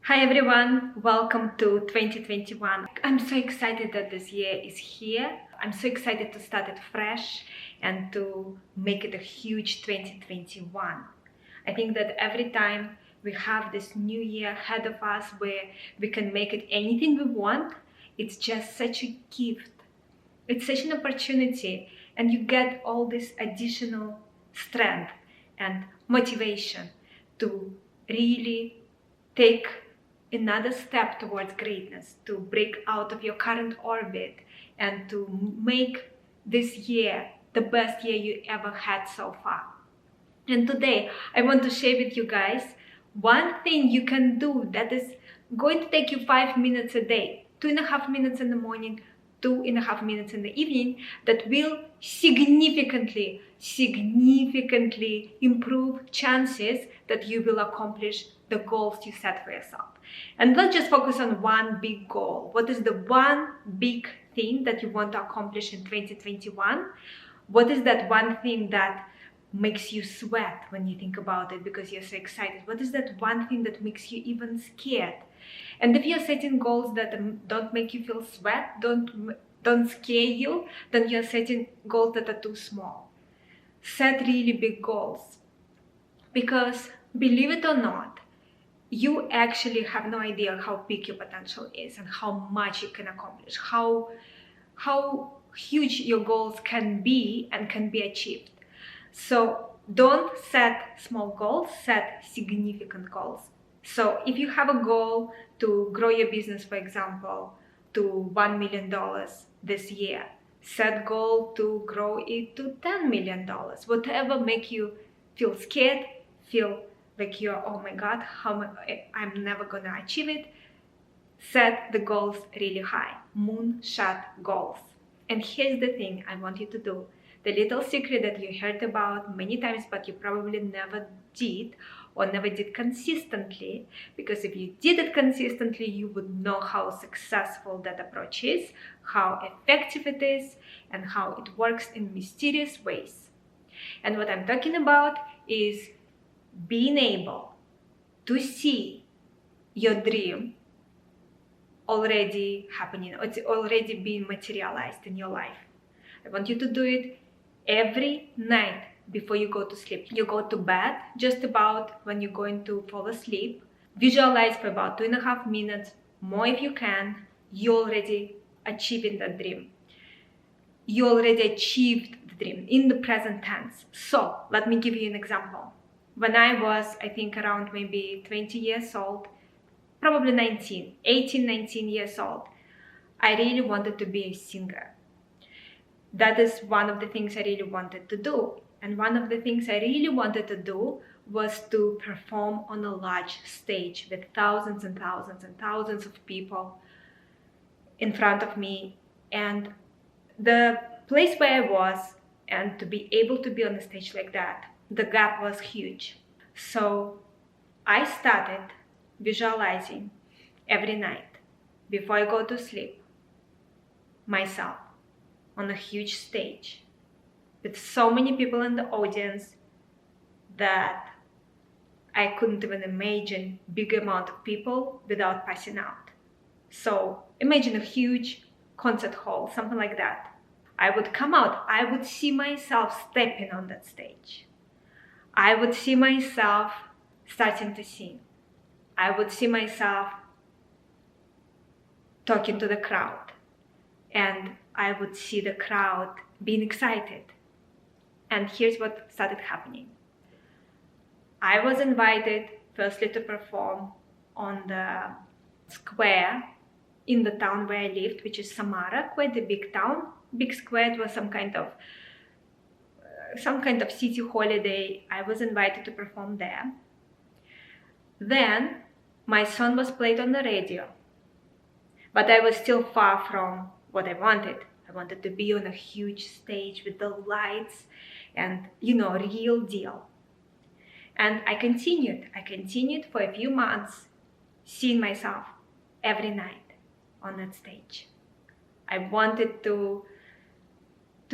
Hi everyone, welcome to 2021. I'm so excited that this year is here. I'm so excited to start it fresh and to make it a huge 2021. I think that every time we have this new year ahead of us where we can make it anything we want, it's just such a gift. It's such an opportunity, and you get all this additional strength and motivation to really take another step towards greatness, to break out of your current orbit and to make this year the best year you ever had so far. And today I want to share with you guys one thing you can do that is going to take you 5 minutes a day, 2.5 minutes in the morning, 2.5 minutes in the evening, that will significantly improve chances that you will accomplish the goals you set for yourself. And let's just focus on one big goal. What is the one big thing that you want to accomplish in 2021? What is that one thing that makes you sweat when you think about it because you're so excited? What is that one thing that makes you even scared? And if you're setting goals that don't make you feel sweat, don't scare you, then you're setting goals that are too small. Set really big goals, because believe it or not, you actually have no idea how big your potential is and how much you can accomplish, how huge your goals can be and can be achieved. So don't set small goals, set significant goals. So if you have a goal to grow your business, for example, to $1 million this year, set goal to grow it to $10 million. Whatever make you feel scared, feel like you're, oh my God, I'm never gonna achieve it. Set the goals really high, moonshot goals. And here's the thing I want you to do. The little secret that you heard about many times, but you probably never did or never did consistently, because if you did it consistently, you would know how successful that approach is, how effective it is, and how it works in mysterious ways. And what I'm talking about is being able to see your dream already happening, it's already being materialized in your life. I want you to do it every night before you go to sleep. You go to bed, just about when you're going to fall asleep, visualize for about 2.5 minutes, more if you can. You already achieving that dream. You already achieved the dream in the present tense. So let me give you an example. When I was, I think, around maybe 20 years old, probably 19 years old, I really wanted to be a singer. That is one of the things I really wanted to do. And one of the things I really wanted to do was to perform on a large stage with thousands and thousands and thousands of people in front of me. And the place where I was, and to be able to be on a stage like that, the gap was huge. So I started visualizing every night before I go to sleep myself on a huge stage with so many people in the audience that I couldn't even imagine big amount of people without passing out. So imagine a huge concert hall, something like that. I would come out, I would see myself stepping on that stage. I would see myself starting to sing. I would see myself talking to the crowd, and I would see the crowd being excited. And here's what started happening. I was invited firstly to perform on the square in the town where I lived, which is Samara, quite a big town, big square. It was some kind of city holiday. I was invited to perform there. Then my song was played on the radio, but I was still far from what I wanted. I wanted to be on a huge stage with the lights and, real deal. And I continued for a few months, seeing myself every night on that stage. I wanted to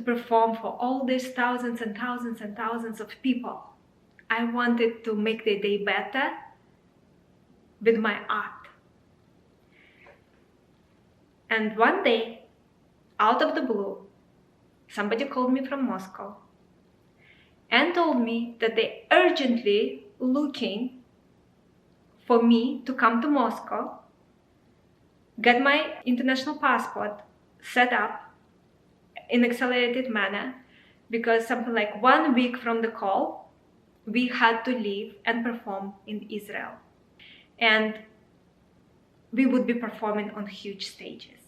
perform for all these thousands and thousands and thousands of people. I wanted to make their day better with my art. And one day, out of the blue, somebody called me from Moscow and told me that they're urgently looking for me to come to Moscow, get my international passport set up in accelerated manner, because something like 1 week from the call, we had to leave and perform in Israel. And we would be performing on huge stages.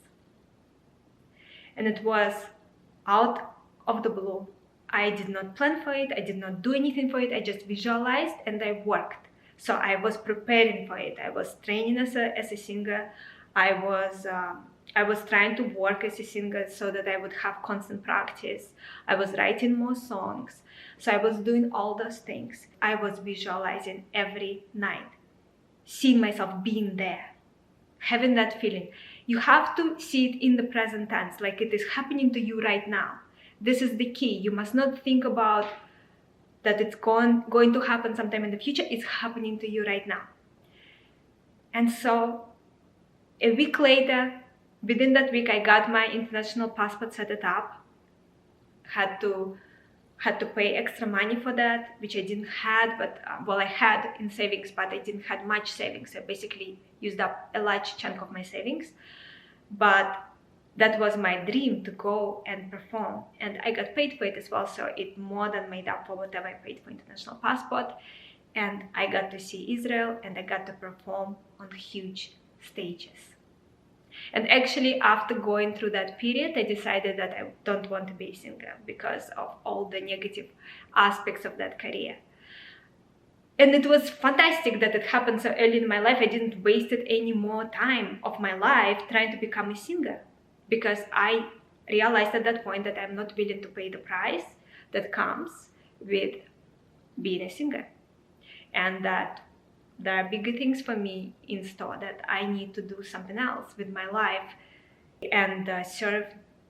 And it was out of the blue. I did not plan for it. I did not do anything for it. I just visualized and I worked. So I was preparing for it. I was training as a singer. I was trying to work as a singer so that I would have constant practice. I was writing more songs. So I was doing all those things. I was visualizing every night, seeing myself being there, having that feeling. You have to see it in the present tense, like it is happening to you right now. This is the key. You must not think about that it's going to happen sometime in the future. It's happening to you right now. And so a week later, within that week, I got my international passport set it up. Had to pay extra money for that, which I didn't have, but I had in savings, but I didn't have much savings. I basically used up a large chunk of my savings. But that was my dream, to go and perform, and I got paid for it as well, so it more than made up for whatever I paid for international passport. And I got to see Israel and I got to perform on huge stages. And actually, after going through that period, I decided that I don't want to be a singer because of all the negative aspects of that career. And it was fantastic that it happened so early in my life. I didn't waste any more time of my life trying to become a singer, because I realized at that point that I'm not willing to pay the price that comes with being a singer, and that there are bigger things for me in store, that I need to do something else with my life and serve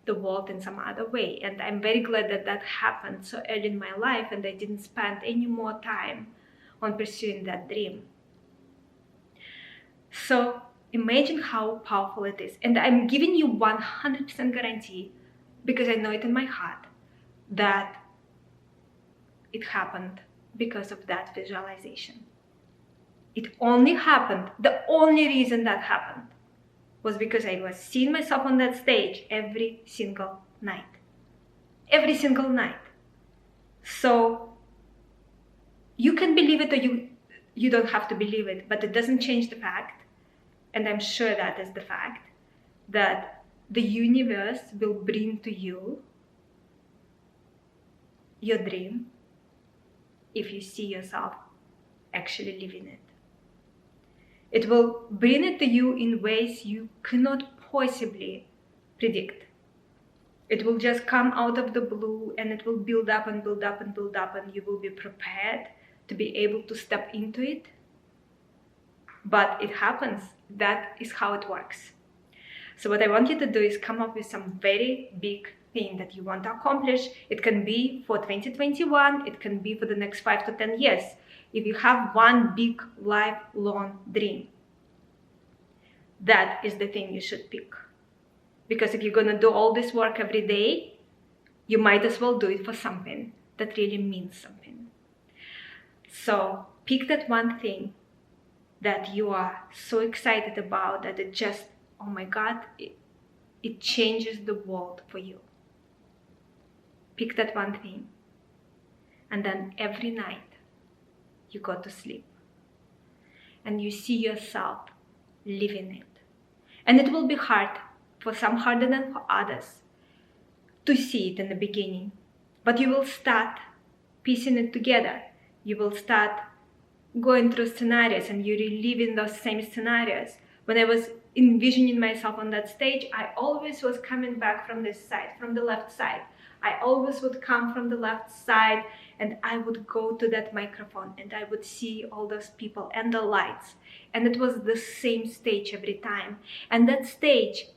the world in some other way. And I'm very glad that that happened so early in my life and I didn't spend any more time on pursuing that dream. So imagine how powerful it is. And I'm giving you 100% guarantee, because I know it in my heart, that it happened because of that visualization. It only happened, the only reason that happened was because I was seeing myself on that stage every single night. Every single night. So you can believe it or you don't have to believe it, but it doesn't change the fact, and I'm sure that is the fact, that the universe will bring to you your dream if you see yourself actually living it. It will bring it to you in ways you cannot possibly predict. It will just come out of the blue, and it will build up and build up and build up, and you will be prepared to be able to step into it. But it happens. That is how it works. So what I want you to do is come up with some very big thing that you want to accomplish. It can be for 2021. It can be for the next 5 to 10 years. If you have one big lifelong dream, that is the thing you should pick. Because if you're going to do all this work every day, you might as well do it for something that really means something. So pick that one thing that you are so excited about that it just, oh my God, it changes the world for you. Pick that one thing. And then every night you go to sleep and you see yourself living it. And it will be hard, for some harder than for others, to see it in the beginning. But you will start piecing it together. You will start going through scenarios and you're reliving those same scenarios. When I was envisioning myself on that stage, I always was coming back from this side, from the left side. I always would come from the left side and I would go to that microphone and I would see all those people and the lights. And it was the same stage every time. And that stage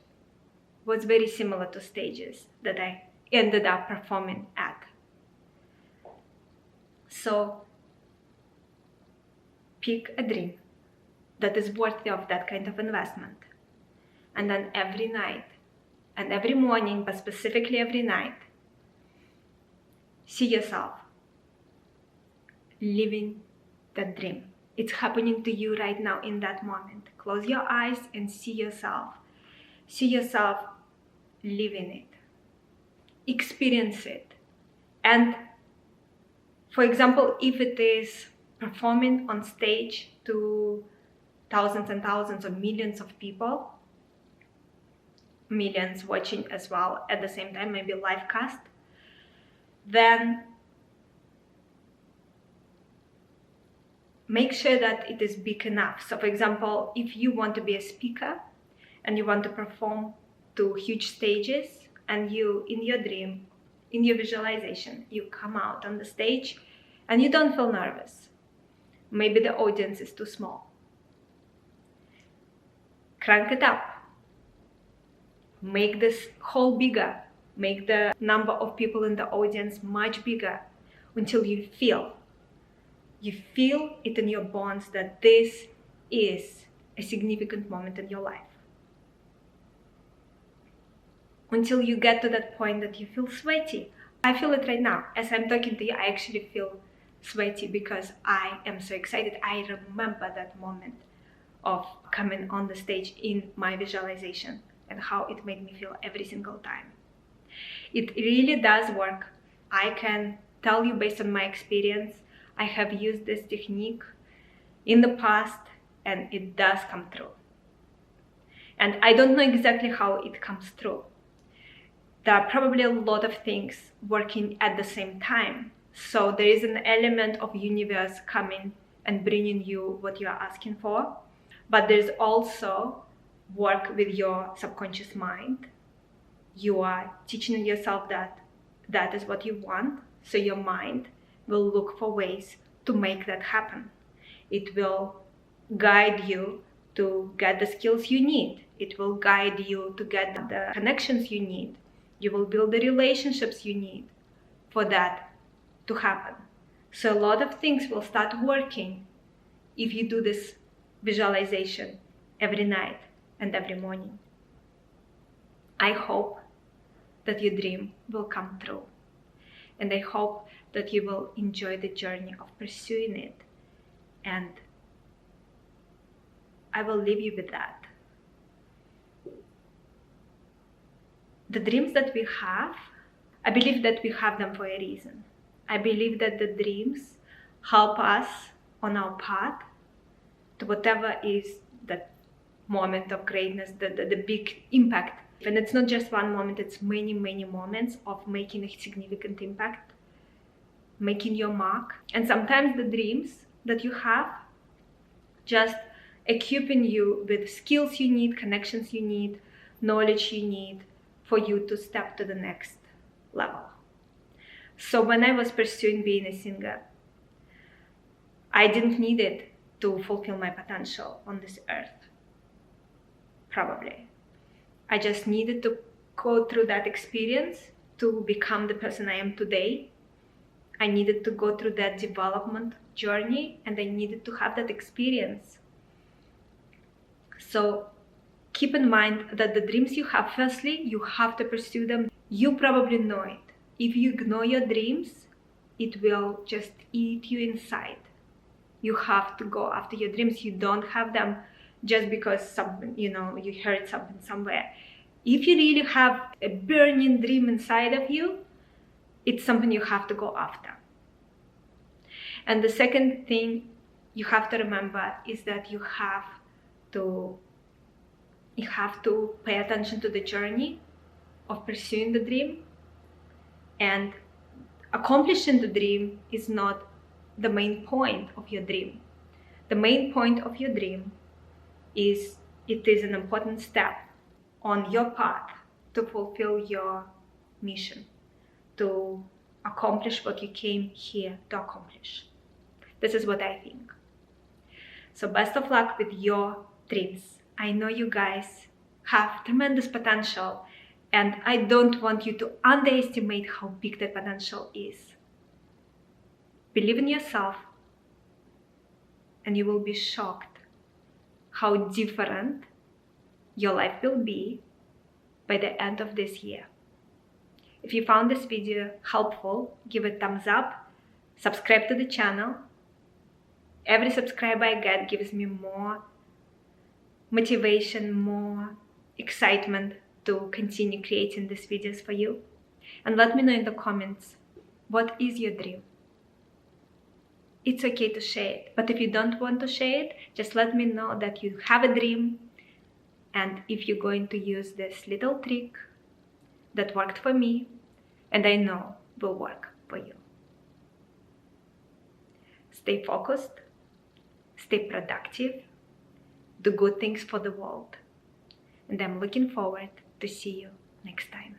was very similar to stages that I ended up performing at. So pick a dream that is worthy of that kind of investment. And then every night and every morning, but specifically every night, see yourself living that dream. It's happening to you right now in that moment. Close your eyes and see yourself. See yourself living it. Experience it. And for example, if it is performing on stage to thousands and thousands or millions of people, millions watching as well at the same time, maybe live cast, then make sure that it is big enough. So for example, if you want to be a speaker and you want to perform to huge stages, and you, in your dream, in your visualization, you come out on the stage and you don't feel nervous. Maybe the audience is too small. Crank it up. Make this hall bigger. Make the number of people in the audience much bigger until you feel it in your bones that this is a significant moment in your life. Until you get to that point that you feel sweaty. I feel it right now. As I'm talking to you, I actually feel sweaty because I am so excited. I remember that moment of coming on the stage in my visualization and how it made me feel every single time. It really does work. I can tell you based on my experience, I have used this technique in the past and it does come true. And I don't know exactly how it comes true. There are probably a lot of things working at the same time. So there is an element of universe coming and bringing you what you are asking for. But there's also work with your subconscious mind. You are teaching yourself that that is what you want. So your mind will look for ways to make that happen. It will guide you to get the skills you need. It will guide you to get the connections you need. You will build the relationships you need for that to happen. So a lot of things will start working if you do this visualization every night and every morning. I hope that your dream will come true. And I hope that you will enjoy the journey of pursuing it. And I will leave you with that. The dreams that we have, I believe that we have them for a reason. I believe that the dreams help us on our path to whatever is that moment of greatness, the big impact. And it's not just one moment, it's many, many moments of making a significant impact, making your mark. And sometimes the dreams that you have just equipping you with skills you need, connections you need, knowledge you need for you to step to the next level. So when I was pursuing being a singer, I didn't need it to fulfill my potential on this earth. Probably. I just needed to go through that experience to become the person I am today. I needed to go through that development journey and I needed to have that experience. So keep in mind that the dreams you have, firstly, you have to pursue them. You probably know it. If you ignore your dreams, it will just eat you inside. You have to go after your dreams. You don't have them just because you heard something somewhere. If you really have a burning dream inside of you, it's something you have to go after. And the second thing you have to remember is that you have to pay attention to the journey of pursuing the dream, and accomplishing the dream is not the main point of your dream. The main point of your dream is it is an important step on your path to fulfill your mission, to accomplish what you came here to accomplish. This is what I think. So best of luck with your dreams. I know you guys have tremendous potential, and I don't want you to underestimate how big that potential is. Believe in yourself, and you will be shocked how different your life will be by the end of this year. If you found this video helpful, give it a thumbs up, subscribe to the channel. Every subscriber I get gives me more motivation, more excitement to continue creating these videos for you. And let me know in the comments, what is your dream? It's okay to share it, but if you don't want to share it, just let me know that you have a dream, and if you're going to use this little trick that worked for me, and I know will work for you. Stay focused, stay productive, do good things for the world, and I'm looking forward to see you next time.